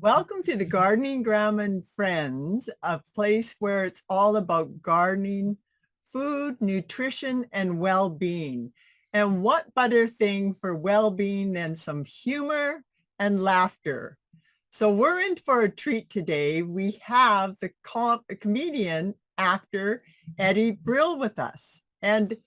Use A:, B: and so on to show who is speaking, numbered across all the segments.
A: Welcome to the Gardening Grandma and Friends, a place where it's all about gardening, food, nutrition, and well-being. And what better thing for well-being than some humor and laughter? So we're in for a treat today. We have the comedian, actor, Eddie Brill with us. And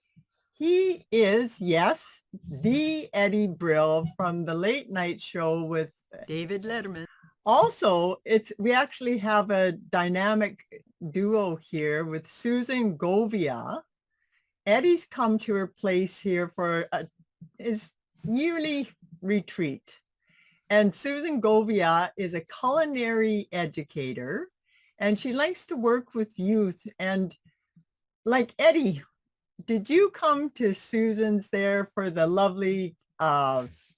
A: he is, yes, the Eddie Brill from the late night show with
B: David Letterman.
A: also, we actually have a dynamic duo here with Susan Gouveia. Eddie's come to her place here for his yearly retreat. And Susan Gouveia is a culinary educator, and she likes to work with youth. And like Eddie, did you come to Susan's there for the lovely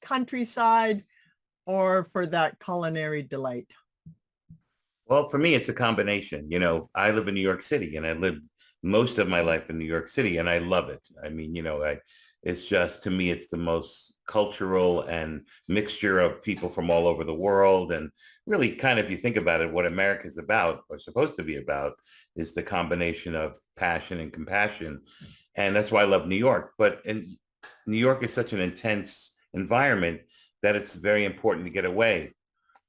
A: countryside or for that culinary delight?
C: Well, for me, it's a combination. I live in New York City and I lived most of my life in New York City and I love it. I mean, it's just, to me, it's the most cultural and mixture of people from all over the world. And really kind of, if you think about it, what America's about or supposed to be about is the combination of passion and compassion. And that's why I love New York. But New York is such an intense environment that it's very important to get away.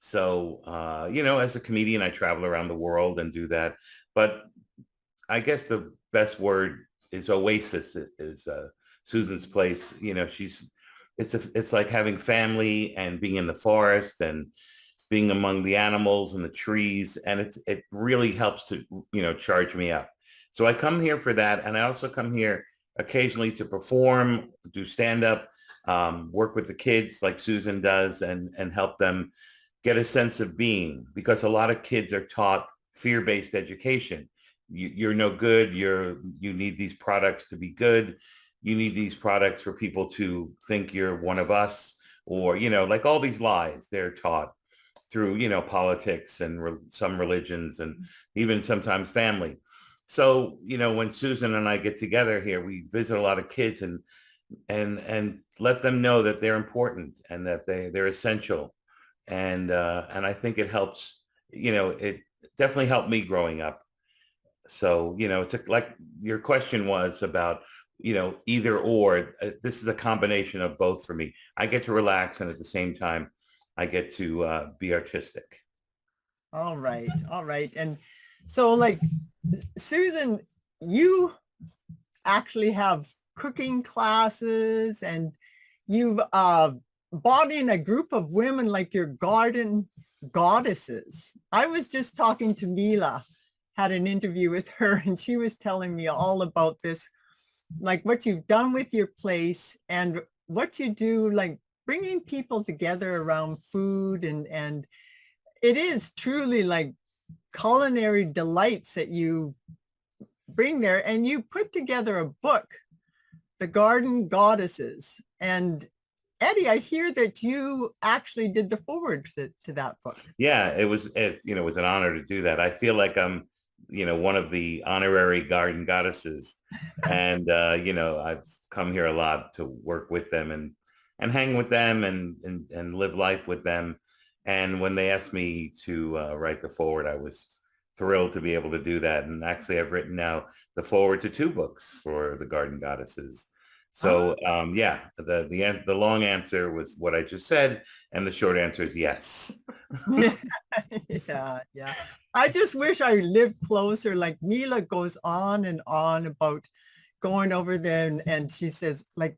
C: So, as a comedian, I travel around the world and do that. But I guess the best word is oasis is Susan's place. It's like having family and being in the forest and being among the animals and the trees. And it really helps to, charge me up. So I come here for that. And I also come here occasionally to perform, do stand-up, work with the kids like Susan does and help them get a sense of being, because a lot of kids are taught fear-based education. You're no good. You need these products to be good. You need these products for people to think you're one of us, or, like all these lies they're taught through, politics and some religions and even sometimes family. So, when Susan and I get together here, we visit a lot of kids and let them know that they're important and that they're essential. And I think it helps, it definitely helped me growing up. So, like your question was about, either or. This is a combination of both for me. I get to relax, and at the same time, I get to be artistic.
A: All right. All right. And so like Susan, you actually have cooking classes and you've brought in a group of women like your garden goddesses. I was just talking to Mila, had an interview with her, and she was telling me all about this, like what you've done with your place and what you do, like bringing people together around food and it is truly like culinary delights that you bring there. And you put together a book, The Garden Goddesses. And Eddie, I hear that you actually did the foreword to that book.
C: Yeah, it was an honor to do that. I feel like I'm, one of the honorary garden goddesses. And, I've come here a lot to work with them and hang with them and live life with them. And when they asked me to write the foreword, I was thrilled to be able to do that. And actually, I've written now the foreword to 2 books for the Garden Goddesses. So the long answer was what I just said, and the short answer is yes.
A: Yeah. I just wish I lived closer. Like Mila goes on and on about going over there, and she says like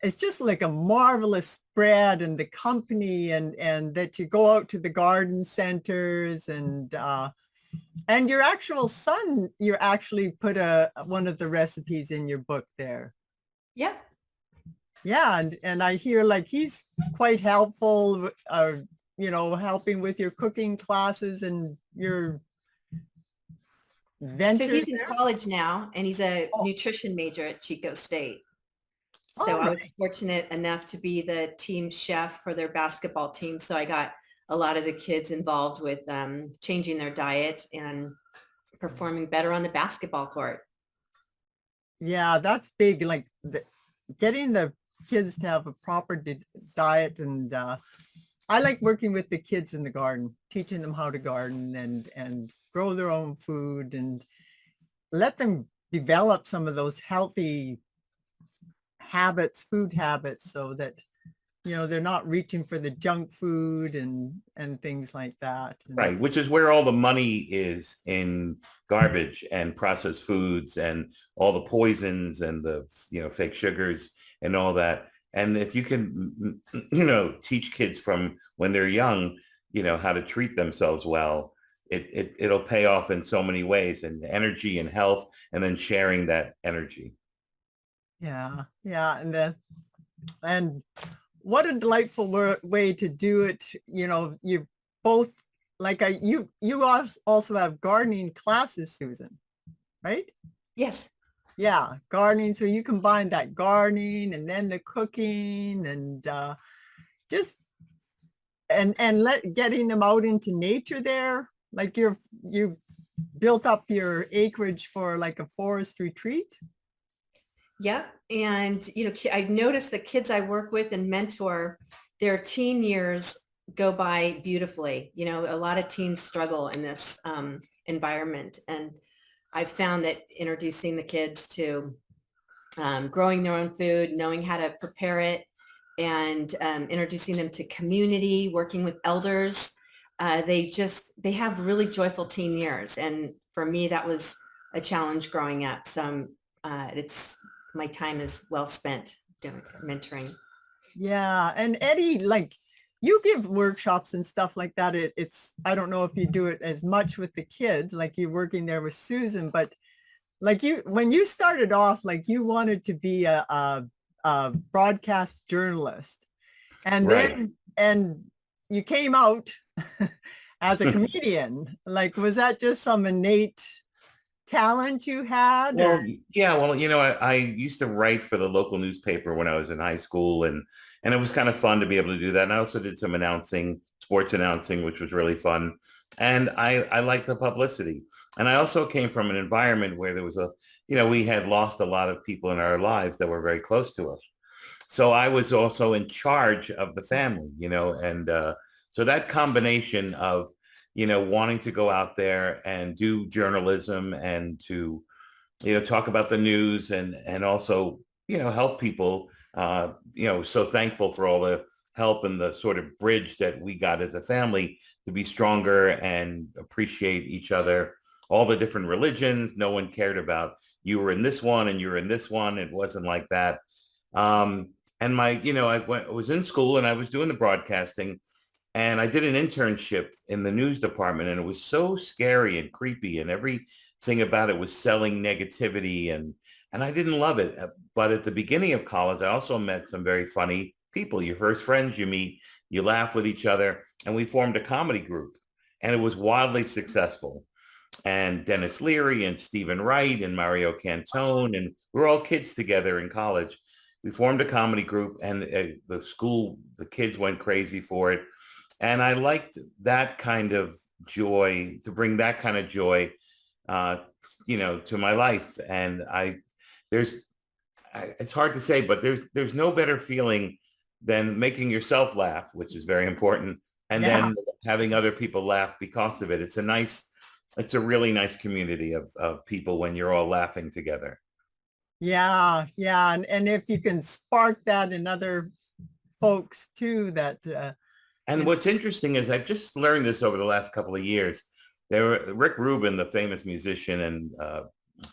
A: it's just like a marvelous spread and the company and that you go out to the garden centers and your actual son, you actually put one of the recipes in your book there.
B: Yep.
A: Yeah, and I hear like he's quite helpful, helping with your cooking classes and your ventures.
B: So he's in college now, and he's a nutrition major at Chico State. So I was fortunate enough to be the team chef for their basketball team. So I got a lot of the kids involved with changing their diet and performing better on the basketball court.
A: Yeah, that's big. Like getting the kids to have a proper diet and I like working with the kids in the garden, teaching them how to garden and grow their own food and let them develop some of those healthy habits, food habits, so that, you know, they're not reaching for the junk food and things like that. And
C: Right, which is where all the money is in garbage and processed foods and all the poisons and the, fake sugars and all that. And if you can, teach kids from when they're young, how to treat themselves well, it'll pay off in so many ways, and energy and health, and then sharing that energy.
A: yeah, yeah. And what a delightful way to do it. You know, you both like you also have gardening classes, Susan, right?
B: Yes.
A: Yeah, gardening. So you combine that gardening and then the cooking and just getting them out into nature there. Like you've built up your acreage for like a forest retreat.
B: Yep. And, I've noticed the kids I work with and mentor, their teen years go by beautifully. A lot of teens struggle in this environment. And I've found that introducing the kids to growing their own food, knowing how to prepare it, and introducing them to community, working with elders, they have really joyful teen years. And for me, that was a challenge growing up. So it's my time is well spent doing mentoring.
A: Yeah. And Eddie, like you give workshops and stuff like that. It's, I don't know if you do it as much with the kids, like you're working there with Susan, but like when you started off, like you wanted to be a broadcast journalist, and
C: Right.
A: and you came out as a comedian. Like, was that just some innate talent you had?
C: Well,
A: Or
C: yeah, well, I used to write for the local newspaper when I was in high school, and it was kind of fun to be able to do that. And I also did some announcing, sports announcing, which was really fun. And I like the publicity. And I also came from an environment where there was we had lost a lot of people in our lives that were very close to us. So I was also in charge of the family, and so that combination of, wanting to go out there and do journalism and to, talk about the news and also, help people, so thankful for all the help and the sort of bridge that we got as a family to be stronger and appreciate each other, all the different religions. No one cared about you were in this one and you were in this one. It wasn't like that. And I was in school and I was doing the broadcasting, and I did an internship in the news department, and it was so scary and creepy, and everything about it was selling negativity, and I didn't love it. But at the beginning of college, I also met some very funny people. Your first friends you meet, you laugh with each other, and we formed a comedy group, and it was wildly successful. And Dennis Leary and Stephen Wright and Mario Cantone, and we were all kids together in college. We formed a comedy group, and the kids went crazy for it. And I liked that kind of joy, to bring that kind of joy, uh, to my life. And it's hard to say, but there's no better feeling than making yourself laugh, which is very important. And
A: yeah,
C: then having other people laugh because of it. It's a really nice community of people when you're all laughing together.
A: yeah, yeah. And if you can spark that in other folks too, that
C: And what's interesting is I've just learned this over the last couple of years. Rick Rubin, the famous musician and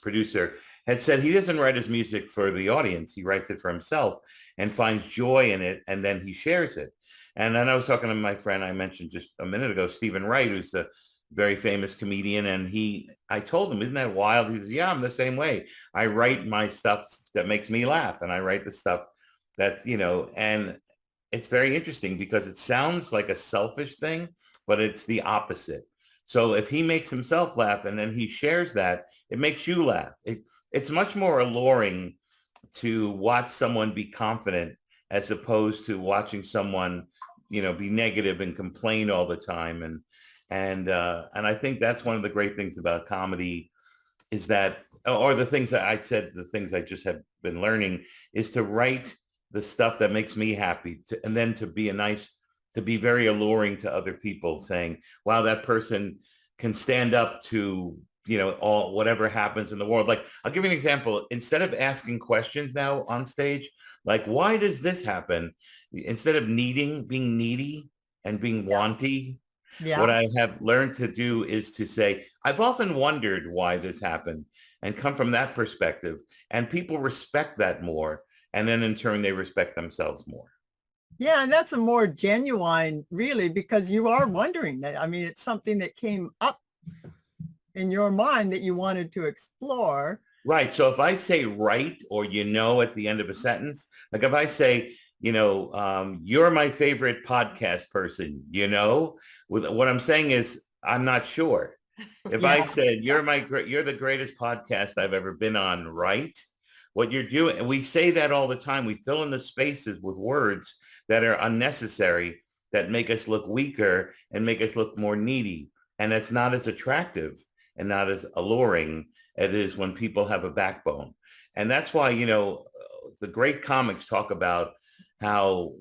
C: producer, had said he doesn't write his music for the audience. He writes it for himself and finds joy in it, and then he shares it. And then I was talking to my friend I mentioned just a minute ago, Stephen Wright, who's a very famous comedian, and I told him, isn't that wild? He says, yeah, I'm the same way. I write my stuff that makes me laugh, and I write the stuff that, and it's very interesting because it sounds like a selfish thing, but it's the opposite. So if he makes himself laugh and then he shares that, it makes you laugh. It's much more alluring to watch someone be confident as opposed to watching someone, be negative and complain all the time. And I think that's one of the great things about comedy is that, or the things that I said, the things I just have been learning is to write the stuff that makes me happy and then to be a nice to be very alluring to other people, saying, wow, that person can stand up to, all whatever happens in the world. Like, I'll give you an example. Instead of asking questions now on stage, like, why does this happen? Instead of being needy and being wanty, what
A: Yeah.
C: I have learned to do is to say, I've often wondered why this happened, and come from that perspective. And people respect that more. And then in turn, they respect themselves more.
A: Yeah, and that's a more genuine, really, because you are wondering that. I mean, it's something that came up in your mind that you wanted to explore.
C: Right. So if I say right or at the end of a sentence, like if I say, you're my favorite podcast person, with what I'm saying is I'm not sure. If I
A: Yeah.
C: said you're the greatest podcast I've ever been on, right? What you're doing, and we say that all the time. We fill in the spaces with words that are unnecessary, that make us look weaker and make us look more needy. And that's not as attractive and not as alluring as it is when people have a backbone. And that's why, the great comics talk about how,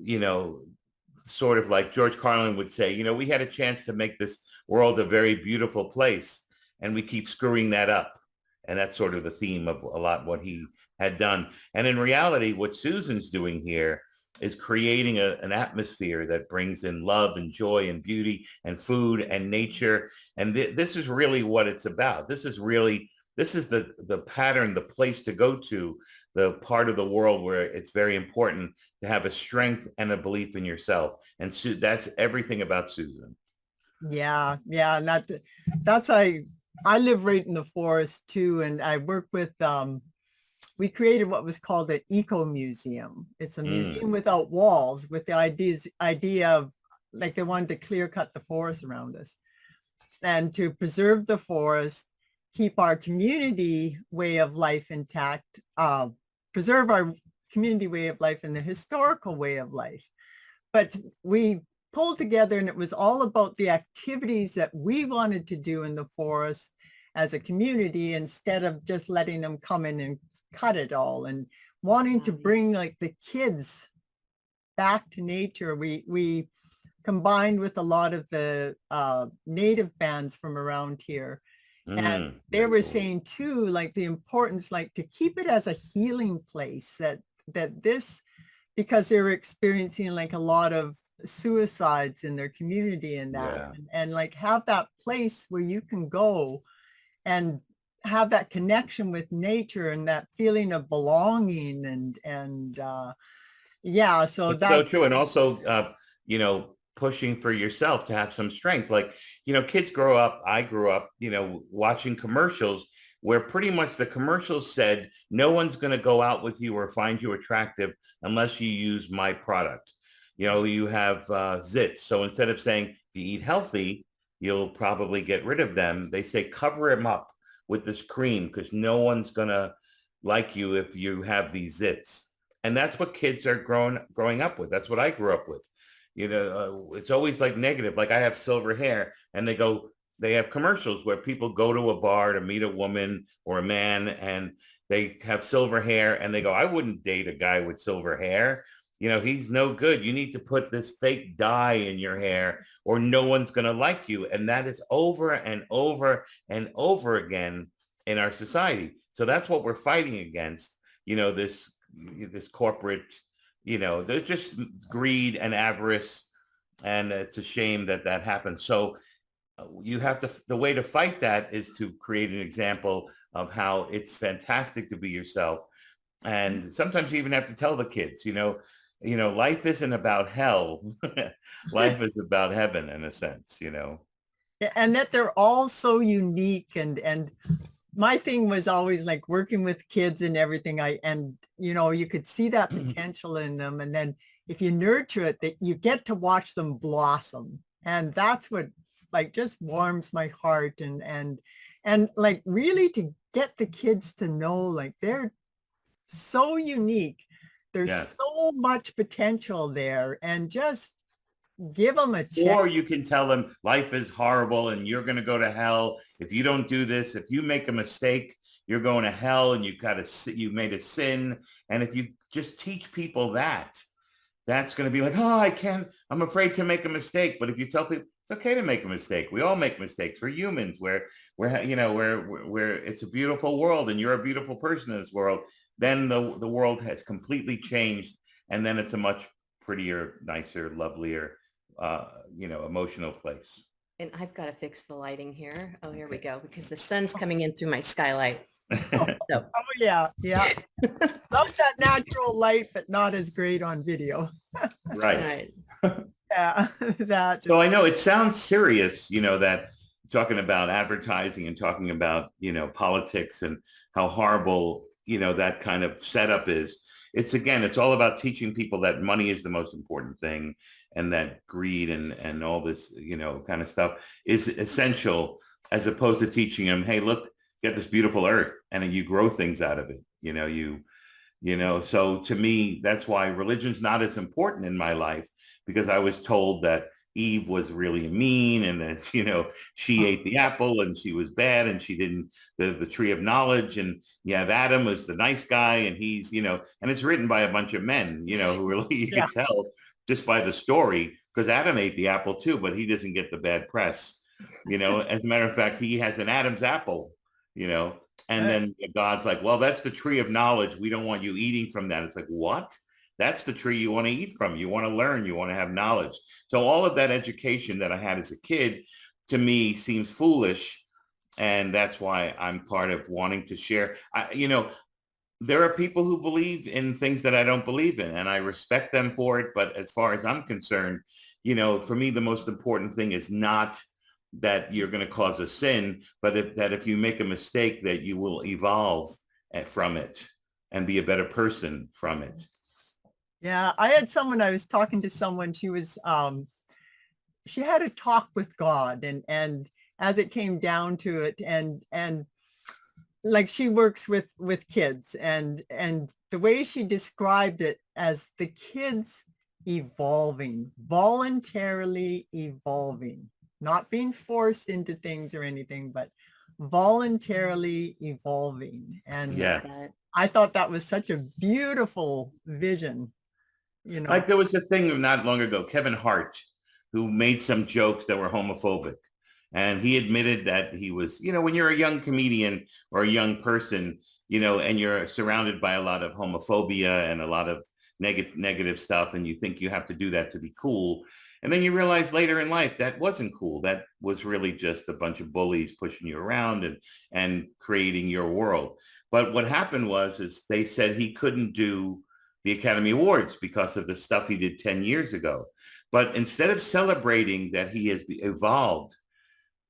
C: sort of like George Carlin would say, we had a chance to make this world a very beautiful place, and we keep screwing that up. And that's sort of the theme of a lot what he had done. And in reality, what Susan's doing here is creating an atmosphere that brings in love and joy and beauty and food and nature. And this is really what it's about. This is the pattern, the place to go to, the part of the world where it's very important to have a strength and a belief in yourself. And that's everything about Susan.
A: Yeah. Yeah. And that's I live right in the forest too. And I work with, we created what was called an eco museum. It's a museum without walls, with the idea of, like, they wanted to clear cut the forest around us and to preserve the forest, keep our community way of life intact, preserve our community way of life and the historical way of life. But we pulled together, and it was all about the activities that we wanted to do in the forest as a community, instead of just letting them come in and cut it all, and wanting to bring, like, the kids back to nature. We combined with a lot of the native bands from around here. And they were saying too, like, the importance, like, to keep it as a healing place, that this, because they were experiencing, like, a lot of suicides in their community and that, and like, have that place where you can go and have that connection with nature and that feeling of belonging, and yeah, so
C: that's so true. And also, pushing for yourself to have some strength. Like, kids grow up, I grew up, watching commercials where pretty much the commercials said, no one's going to go out with you or find you attractive unless you use my product. You have zits. So instead of saying, if you eat healthy, you'll probably get rid of them, they say, cover them up with this cream, because no one's going to like you if you have these zits. And that's what kids are growing up with. That's what I grew up with. It's always like negative. Like, I have silver hair, and they have commercials where people go to a bar to meet a woman or a man, and they have silver hair, and they go, I wouldn't date a guy with silver hair. He's no good. You need to put this fake dye in your hair, or no one's going to like you. And that is over and over and over again in our society. So that's what we're fighting against, this corporate, there's just greed and avarice. And it's a shame that happens. So you have the way to fight that is to create an example of how it's fantastic to be yourself. And sometimes you even have to tell the kids, life isn't about hell. Life is about heaven, in a sense,
A: And that they're all so unique. And my thing was always, like, working with kids and everything. You could see that potential in them. And then if you nurture it, that you get to watch them blossom. And that's what, like, just warms my heart. And like, really to get the kids to know, like, they're so unique. There's so much potential there, and just give them a chance.
C: Or you can tell them life is horrible and you're going to go to hell if you don't do this. If you make a mistake, you're going to hell, and you made a sin. And if you just teach people that, that's going to be like, oh, I'm afraid to make a mistake. But if you tell people it's okay to make a mistake, we all make mistakes. We're humans. We're it's a beautiful world, and you're a beautiful person in this world. Then the world has completely changed, and then it's a much prettier, nicer, lovelier, emotional place.
B: And I've got to fix the lighting here. Oh, here we go, because the sun's coming in through my skylight. So
A: Oh yeah, yeah. Love that natural light, but not as great on video.
C: Right.
A: Yeah, that.
C: So I know it sounds serious, that talking about advertising and talking about, politics and how horrible, that kind of setup is. It's all about teaching people that money is the most important thing, and that greed and all this, kind of stuff is essential, as opposed to teaching them, hey, look, get this beautiful earth, and then you grow things out of it. So to me, that's why religion's not as important in my life, because I was told that Eve was really mean, and that, she ate the apple and she was bad, and she didn't, the tree of knowledge. And you have Adam as the nice guy, and he's, and it's written by a bunch of men, who really, you can tell just by the story, because Adam ate the apple too, but he doesn't get the bad press. As a matter of fact, he has an Adam's apple, and then God's like, well, that's the tree of knowledge. We don't want you eating from that. It's like, what? That's the tree you want to eat from. You want to learn. You want to have knowledge. So all of that education that I had as a kid, to me, seems foolish. And that's why I'm part of wanting to share. There are people who believe in things that I don't believe in, and I respect them for it. But as far as I'm concerned, for me, the most important thing is not that you're going to cause a sin, but if you make a mistake, that you will evolve from it and be a better person from it.
A: Yeah, I was talking to someone, she had a talk with God, and as it came down to it, and like, she works with kids, and the way she described it as the kids evolving, voluntarily evolving, not being forced into things or anything, but voluntarily evolving. And I thought that was such a beautiful vision.
C: Like, there was a thing not long ago, Kevin Hart, who made some jokes that were homophobic. And he admitted that he was, when you're a young comedian or a young person, and you're surrounded by a lot of homophobia and a lot of negative stuff, and you think you have to do that to be cool. And then you realize later in life that wasn't cool. That was really just a bunch of bullies pushing you around and creating your world. But what happened is they said he couldn't do the Academy Awards because of the stuff he did 10 years ago. But instead of celebrating that he has evolved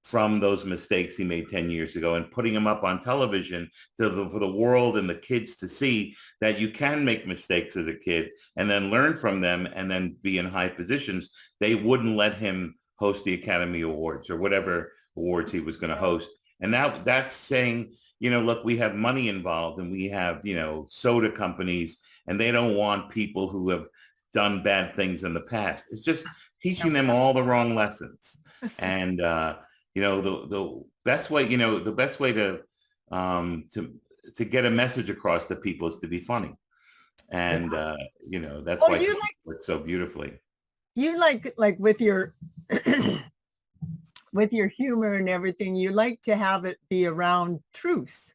C: from those mistakes he made 10 years ago and putting them up on television for the world and the kids to see that you can make mistakes as a kid and then learn from them and then be in high positions, they wouldn't let him host the Academy Awards or whatever awards he was going to host. And now that's saying, look, we have money involved, and we have, soda companies, and they don't want people who have done bad things in the past. It's just teaching them all the wrong lessons. And, the best way, to get a message across to people is to be funny. And, that's why it works so beautifully.
A: You like with your, with your humor and everything, you like to have it be around truth.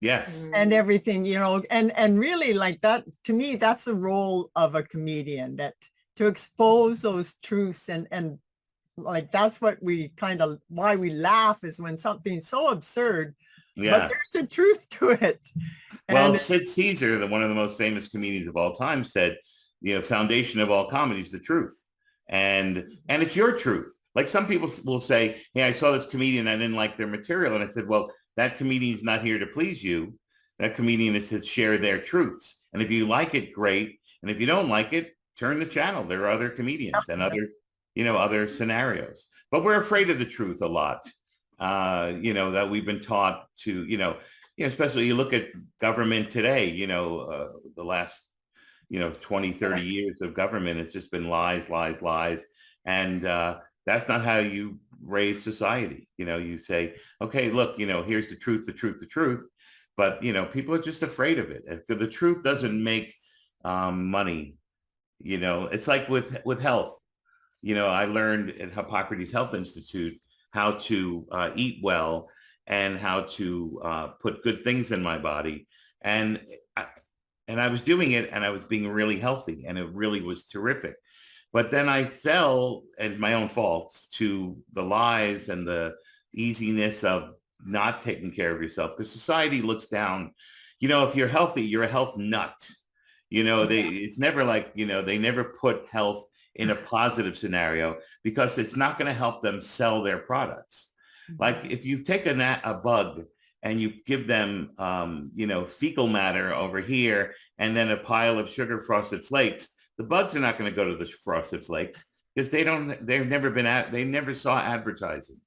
C: Yes.
A: And everything, and really, like, that, to me, that's the role of a comedian, that to expose those truths, and like, that's what we why we laugh, is when something's so absurd, but there's a truth to it.
C: Well, Sid Caesar, one of the most famous comedians of all time, said, foundation of all comedy is the truth. And it's your truth. Like, some people will say, hey, I saw this comedian, I didn't like their material. And I said, well, that comedian is not here to please you. That comedian is to share their truths. And if you like it, great. And if you don't like it, turn the channel. There are other comedians and other scenarios. But we're afraid of the truth a lot, that we've been taught to, especially you look at government today, the last, 20, 30 years of government, it's just been lies, lies, lies. And that's not how you raise society. You say, okay, look, here's the truth, the truth, the truth. But, people are just afraid of it. The truth doesn't make money You know, it's like with health. You know, I learned at Hippocrates Health Institute how to eat well and how to put good things in my body. And I, and I was doing it and I was being really healthy and it really was terrific. But then I fell, and my own fault, to the lies and the easiness of not taking care of yourself, because society looks down. You know, if you're healthy, you're a health nut. You know, it's never like, you know, they never put health in a positive scenario because it's not going to help them sell their products. Like if you take a bug and you give them, you know, fecal matter over here and then a pile of sugar frosted flakes, the bugs are not going to go to the frosted flakes because they never saw advertising.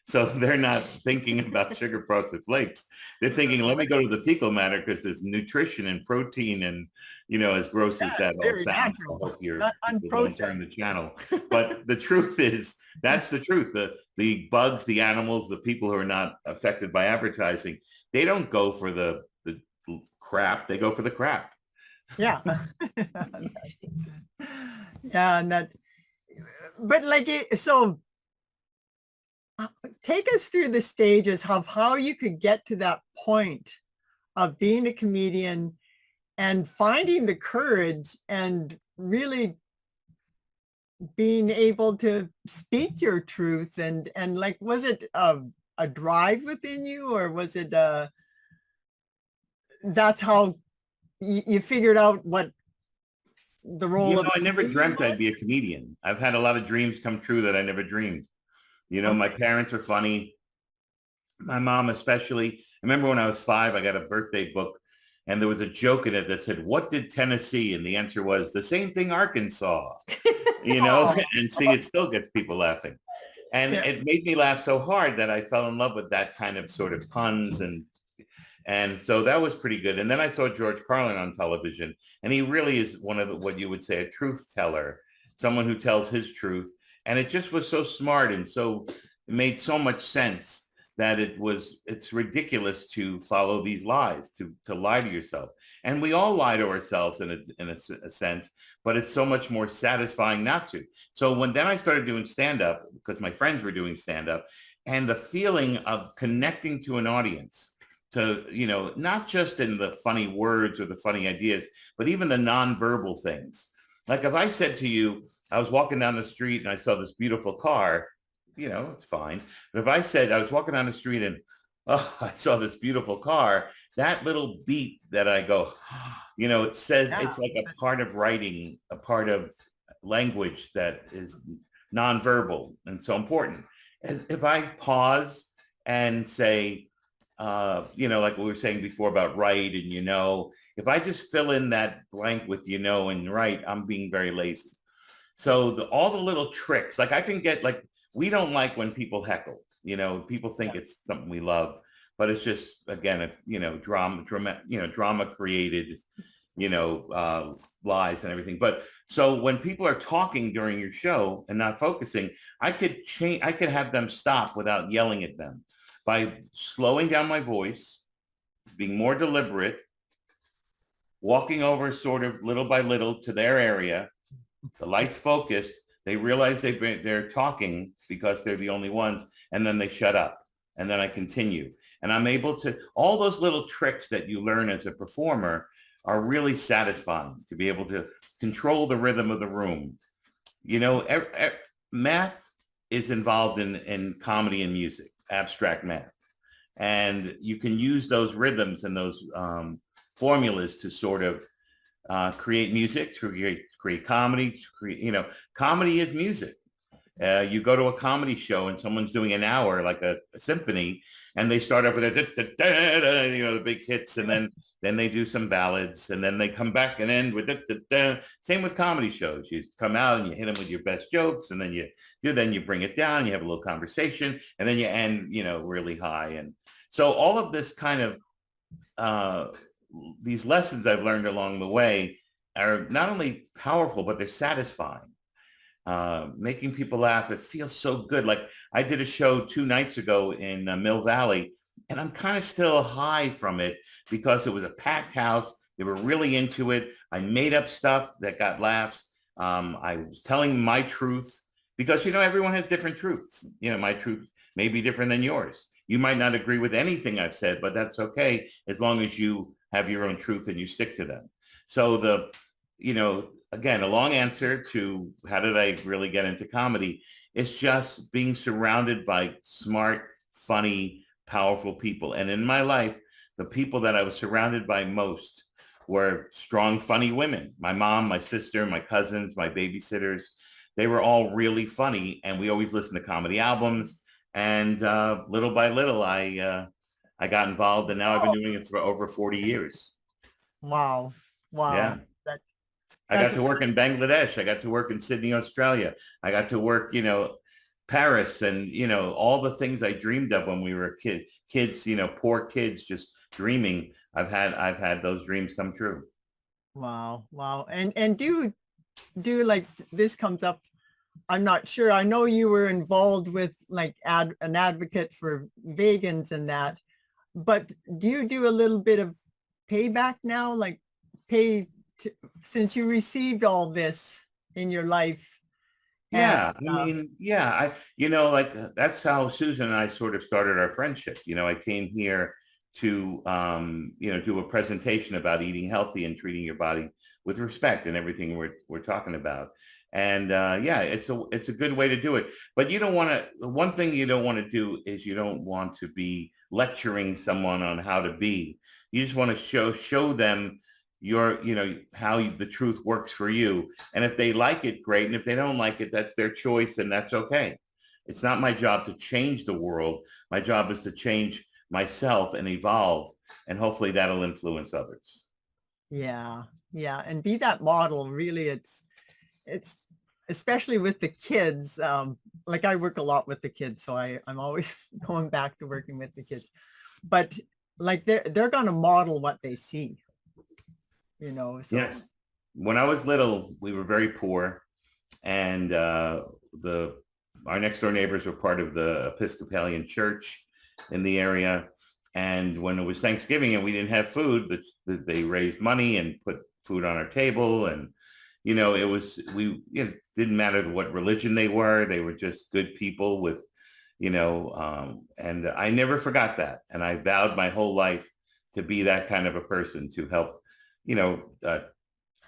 C: So they're not thinking about sugar frosted flakes. They're thinking, let me go to the fecal matter because there's nutrition and protein and, you know, as gross as that all sounds, I hope your people don't turn the channel. But the truth is, that's the truth. The bugs, the animals, the people who are not affected by advertising, they don't go for the crap. They go for the crap.
A: Yeah. Yeah. And that, but like, so take us through the stages of how you could get to that point of being a comedian and finding the courage and really being able to speak your truth and like, was it a drive within you, or was it that's how you figured out what the role
C: You know,
A: of
C: I never dreamt
A: was?
C: I'd be a comedian. I've had a lot of dreams come true that I never dreamed. You know, my parents are funny. My mom especially. I remember when I was 5, I got a birthday book and there was a joke in it that said, what did Tennessee? And the answer was the same thing Arkansas, you know, and see, it still gets people laughing. And it made me laugh so hard that I fell in love with that kind of sort of puns. And so that was pretty good. And then I saw George Carlin on television, and he really is one of what you would say a truth teller, someone who tells his truth. And it just was so smart and so it made so much sense that it's ridiculous to follow these lies, to lie to yourself. And we all lie to ourselves in a sense, but it's so much more satisfying not to. So then I started doing stand-up because my friends were doing stand-up, and the feeling of connecting to an audience, to, you know, not just in the funny words or the funny ideas, but even the nonverbal things. Like if I said to you, I was walking down the street and I saw this beautiful car, you know, it's fine. But if I said I was walking down the street and, oh, I saw this beautiful car, that little beat that I go, you know, it says it's like a part of writing, a part of language that is nonverbal and so important. As if I pause and say, you know, like we were saying before about right and, you know, if I just fill in that blank with, you know, and right, I'm being very lazy. So all the little tricks, like I can get, like, we don't like when people heckle, you know, people think it's something we love, but it's just, again, you know, drama created, you know, lies and everything. But so when people are talking during your show and not focusing, I could have them stop without yelling at them by slowing down my voice, being more deliberate, walking over sort of little by little to their area. The light's focused. They realize they're talking because they're the only ones, and then they shut up. And then I continue. And I'm able to, all those little tricks that you learn as a performer are really satisfying, to be able to control the rhythm of the room. You know, math is involved in comedy and music, abstract math. And you can use those rhythms and those formulas to sort of create music, to create comedy, to create, you know, comedy is music. You go to a comedy show and someone's doing an hour, like a symphony, and they start off with a, you know, the big hits, and then they do some ballads, and then they come back and end with Same with comedy shows. You come out and you hit them with your best jokes, and then you bring it down, you have a little conversation, and then you end, you know, really high. And so all of this kind of these lessons I've learned along the way are not only powerful, but they're satisfying. Making people laugh, it feels so good. Like I did a show 2 nights ago in Mill Valley, and I'm kind of still high from it because it was a packed house, They were really into it. I made up stuff that got laughs. I was telling my truth because, everyone has different truths. My truth may be different than yours. You might not agree with anything I've said, but that's okay as long as you have your own truth and you stick to them. So again, a long answer to how did I really get into comedy? It's just being surrounded by smart, funny, powerful people. And in my life, the people that I was surrounded by most were strong, funny women. My mom, my sister, my cousins, my babysitters, they were all really funny. And we always listened to comedy albums. And little by little, I got involved. And now I've been doing it for over 40 years.
A: Wow. Wow.
C: Yeah. I got to work in Bangladesh. I got to work in Sydney, Australia. I got to work, Paris and, all the things I dreamed of when we were kids, poor kids just dreaming. I've had those dreams come true.
A: Wow. Wow. And do like this comes up. I'm not sure. I know you were involved with like an advocate for vegans and that, but do you do a little bit of payback now? Like since you received all this in your life?
C: Yeah, that's how Susan and I sort of started our friendship. I came here to, do a presentation about eating healthy and treating your body with respect and everything we're talking about. And it's a good way to do it. But you don't want to, the one thing you don't want to do is you don't want to be lecturing someone on how to be. You just want to show them how the truth works for you. And if they like it, great. And if they don't like it, that's their choice and that's okay. It's not my job to change the world. My job is to change myself and evolve. And hopefully that'll influence others.
A: Yeah. Yeah. And be that model. Really, it's especially with the kids. Like I work a lot with the kids, so I'm always going back to working with the kids. But like they're going to model what they see. So.
C: Yes. When I was little, we were very poor, and our next door neighbors were part of the Episcopalian church in the area. And when it was Thanksgiving and we didn't have food, they raised money and put food on our table. And it didn't matter what religion they were just good people with, and I never forgot that. And I vowed my whole life to be that kind of a person, to help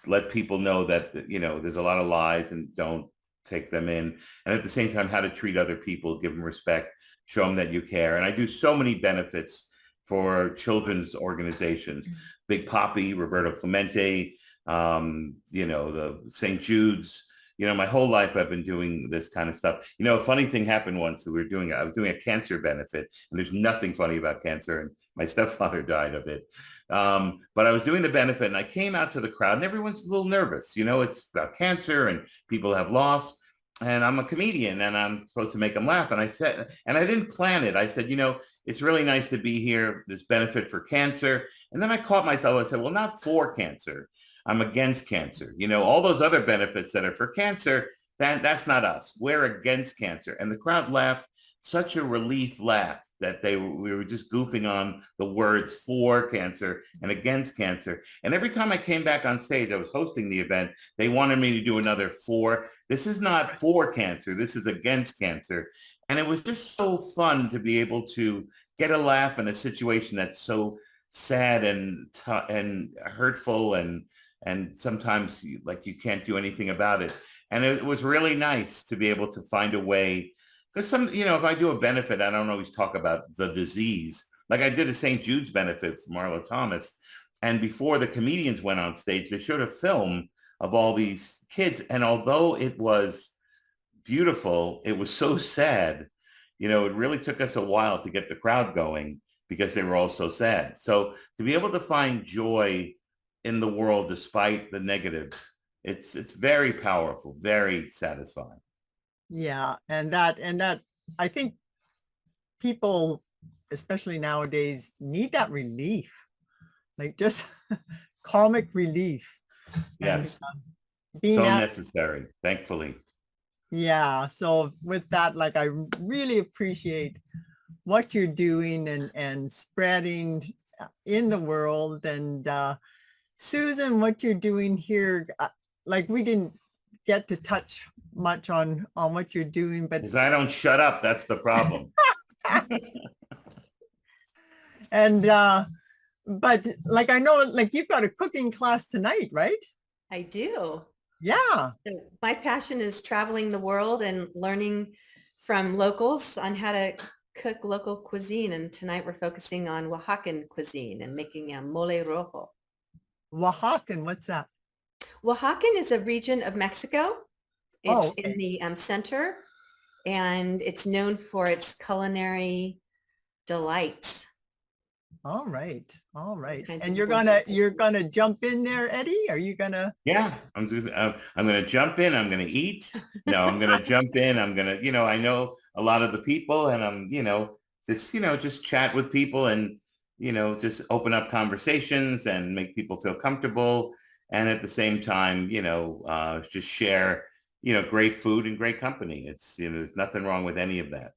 C: let people know that, there's a lot of lies and don't take them in. And at the same time, how to treat other people, give them respect, show them that you care. And I do so many benefits for children's organizations, Big Poppy, Roberto Clemente, the St. Jude's. My whole life I've been doing this kind of stuff. A funny thing happened once. I was doing a cancer benefit, and there's nothing funny about cancer. And my stepfather died of it. But I was doing the benefit and I came out to the crowd and everyone's a little nervous. It's about cancer and people have loss. And I'm a comedian and I'm supposed to make them laugh. And I said, and I didn't plan it. I said, it's really nice to be here, this benefit for cancer. And then I caught myself. I said, well, not for cancer. I'm against cancer. All those other benefits that are for cancer, that's not us. We're against cancer. And the crowd laughed, such a relief laugh that we were just goofing on the words for cancer and against cancer. And every time I came back on stage, I was hosting the event, they wanted me to do another for. This is not for cancer. This is against cancer. And it was just so fun to be able to get a laugh in a situation that's so sad and hurtful and sometimes you can't do anything about it. And it was really nice to be able to find a way. Because if I do a benefit, I don't always talk about the disease. Like I did a St. Jude's benefit for Marlo Thomas. And before the comedians went on stage, they showed a film of all these kids. And although it was beautiful, it was so sad. It really took us a while to get the crowd going because they were all so sad. So to be able to find joy in the world despite the negatives, it's very powerful, very satisfying.
A: Yeah. And that, I think people, especially nowadays, need that relief, like just comic relief.
C: Yes.
A: And,
C: so necessary, thankfully.
A: Yeah. So with that, I really appreciate what you're doing and spreading in the world. And Susan, what you're doing here, like we didn't get to touch much on what you're doing, but
C: Because I don't shut up. That's the problem.
A: and but like I know, like you've got a cooking class tonight, right?
B: I do.
A: Yeah.
B: So my passion is traveling the world and learning from locals on how to cook local cuisine. And tonight we're focusing on Oaxacan cuisine and making a mole rojo.
A: Oaxacan, what's that?
B: Oaxacan is a region of Mexico. It's
A: Oh, okay.
B: in the center, and it's known for its culinary delights.
A: All right. All right.
B: Kinds
A: And
B: of
A: you're gonna jump in there, Eddie? Are you gonna?
C: Yeah, I'm gonna jump in. I'm gonna eat. No, I'm gonna jump in. I'm gonna, I know a lot of the people, and I'm, just chat with people, and just open up conversations and make people feel comfortable, and at the same time, just share, great food and great company. It's, there's nothing wrong with any of that.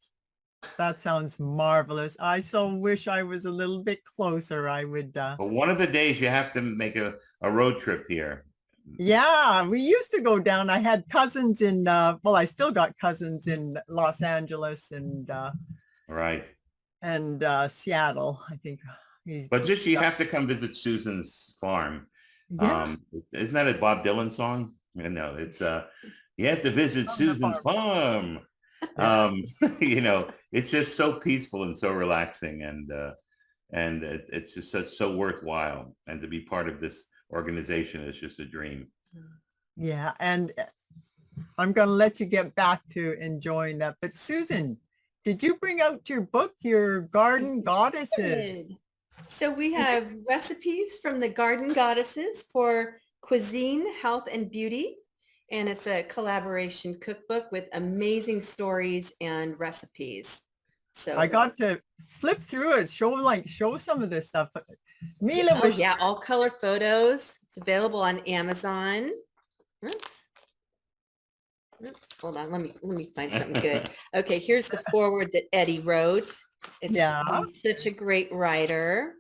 A: That sounds marvelous. I so wish I was a little bit closer. I would.
C: But one of the days you have to make a road trip here.
A: Yeah, we used to go down. I had cousins in, well, I still got cousins in Los Angeles
C: Right.
A: and Seattle. I think he's.
C: But just you have to come visit Susan's farm.
A: Yeah.
C: Isn't that a Bob Dylan song? No, it's you have to visit
A: On the
C: Susan's farm.
A: Yeah.
C: It's just so peaceful and so relaxing, and it's just so worthwhile. And to be part of this organization is just a dream.
A: Yeah, and I'm going to let you get back to enjoying that. But Susan, did you bring out your book, your Garden Goddesses?
B: Good. So we have recipes from the Garden Goddesses for cuisine, health, and beauty. And it's a collaboration cookbook with amazing stories and recipes. So
A: I got to flip through it, show some of this stuff. Mila was
B: all color photos. It's available on Amazon. Oops. Hold on, let me find something good. Okay, here's the foreword that Eddie wrote. He's such a great writer.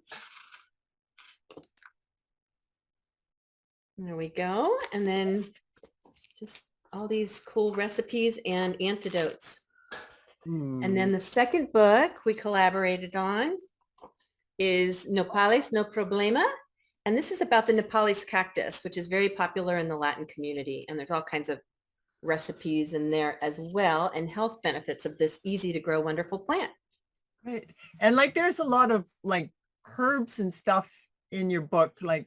B: There we go. And then just all these cool recipes and antidotes. And then the second book we collaborated on is Nopales, no Problema. And this is about the Nopales cactus, which is very popular in the Latin community. And there's all kinds of recipes in there as well, and health benefits of this easy to grow wonderful plant.
A: Right. And like there's a lot of like herbs and stuff in your book, like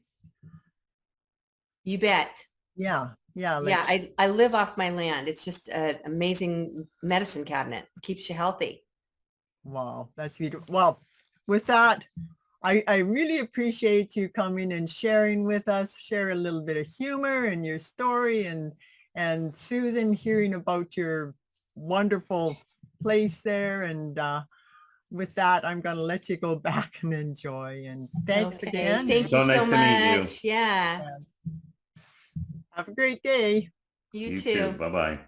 B: You bet.
A: yeah. Like,
B: Yeah, I live off my land. It's just an amazing medicine cabinet. It keeps you healthy.
A: wow, that's beautiful. Well, with that, I really appreciate you coming and sharing with us, share a little bit of humor and your story, and Susan, hearing about your wonderful place there. And with that, I'm going to let you go back and enjoy. And thanks again.
B: Thank
C: So
B: you
C: nice
B: so
C: to meet you.
B: much. Yeah.
A: Have a great day.
B: You
C: You
B: too.
C: too. Bye-bye.